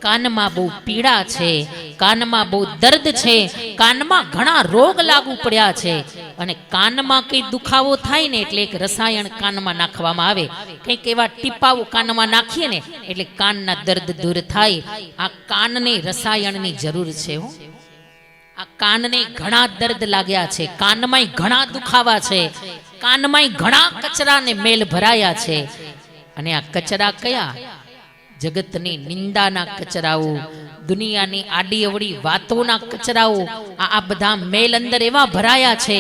કાનમાં બહુ પીડા છે, કાનમાં બહુ દર્દ છે, કાનમાં ઘણા રોગ લાગુ પડ્યા છે, અને કાનમાં કઈ દુખાવો થાય ને એટલે એક રસાયણ કાનમાં નાખવામાં આવે, કંઈક એવા ટીપાઓ કાનમાં નાખીએ ને એટલે કાનના દર્દ દૂર થાય. આ કાનને રસાયણની જરૂર છે. આ કાનને ઘણા દર્દ લાગ્યા છે, કાનમાંય ઘણા દુખાવા છે, કાનમાંય ઘણા કચરા ને મેલ ભરાયા છે. અને આ કચરા કયા? જગતની નિંદાના કચરાઓ, દુનિયાની આડી અવળી વાતોના કચરાઓ. આ બધા મેલ અંદર એવા ભરાયા છે.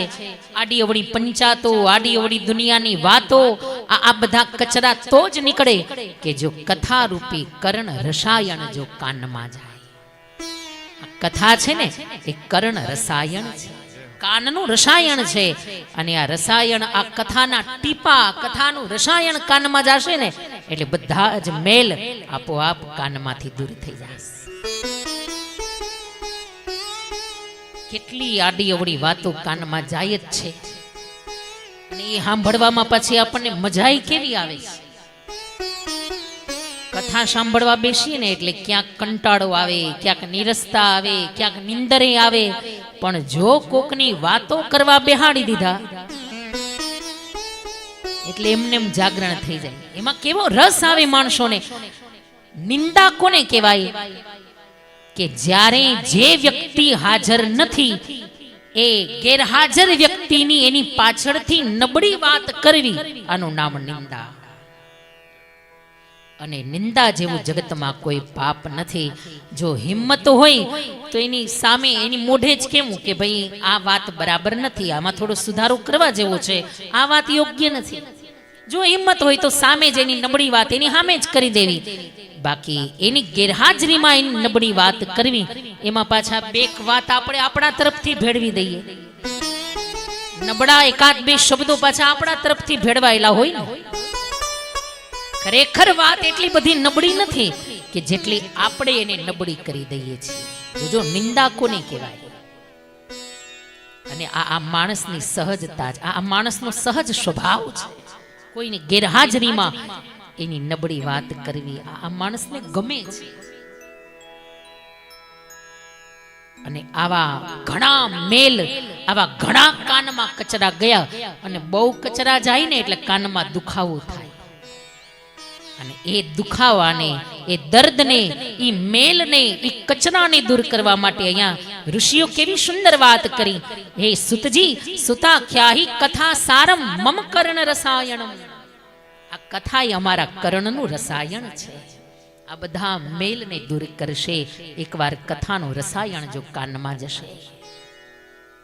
આડી અવળી પંચાતો, આડી અવળી દુનિયાની વાતો, આ બધા કચરા તો જ નીકળે કે જો કથા રૂપી કર્ણ રસાયણ જો કાનમાં જાય. આ કથા છે ને એ કર્ણ રસાયણ છે, કાનનું રસાયણ છે. અને આ રસાયણ, આ કથાના ટીપા, કથાનું રસાયણ કાનમાં જશે ને એટલે બધા જ મેલ આપોઆપ કાનમાંથી દૂર થઈ જશે. કેટલી આડી અવળી વાતો કાનમાં જાય જ છે, અને એ સાંભળવામાં પછી આપણને મજાઈ કેવી આવે છે. કથા સાંભળવા બેસીએ ને એટલે ક્યાંક કંટાળો આવે, ક્યાંક નીરસતા આવે, ક્યાંક નિંદરે આવે. પણ જો કોકની વાતો કરવા બેહાડી દીધા એટલે એમને એમ જાગરણ થઈ જાય. એમાં કેવો રસ આવે માણસોને. નિંદા કોને કહેવાય? કે જ્યારે જે વ્યક્તિ હાજર નથી એ ગેરહાજર વ્યક્તિની એની પાછળથી નબળી વાત કરવી, આનું નામ નિંદા. અને નિંદા જેવું જગતમાં કોઈ પાપ નથી. જો હિંમત હોય તો એની સામે, એની મોઢે જ કેવું કે ભાઈ આ વાત બરાબર નથી, આમાં થોડો સુધારો કરવા જેવો છે, આ વાત યોગ્ય નથી. જો હિંમત હોય તો સામે જ એની નબળી વાત એની સામે જ કરી દેવી. બાકી એની ગેરહાજરીમાં એની નબળી વાત કરવી, એમાં પાછા બે વાત આપણે આપણા તરફથી ભેળવી દઈએ. નબળા એકાદ બે શબ્દો પાછા આપણા તરફથી ભેળવાયેલા હોય ને. ખરેખર વાત એટલી બધી નબળી નથી કે જેટલી આપણે એને નબળી કરી દઈએ છીએ. જો નિંદા કોને કહેવાય? અને આ માણસની સહજતા, આ માણસનો સહજ સ્વભાવ છે. કોઈની ગેરહાજરીમાં એની નબળી વાત કરવી આ માણસને ગમે છે. અને આવા ઘણા મેલ, આવા ઘણા કાનમાં કચરા ગયા. અને બહુ કચરા જાય ને એટલે કાનમાં દુખાવો થાય. અને એ દુખાવાને, એ દર્દને, એ મેલને, એ કચરાને દૂર કરવા માટે અહીંયા ઋષિઓ કેવી સુંદર વાત કરી. હે સુતજી, સુતાખ્યાહી કથા સારમ મમ કર્ણ રસાયણમ. આ કથા એ અમારા કર્ણનું રસાયણ છે. આ બધા મેલને દૂર કરશે એકવાર કથાનું રસાયણ જો કાનમાં જશે.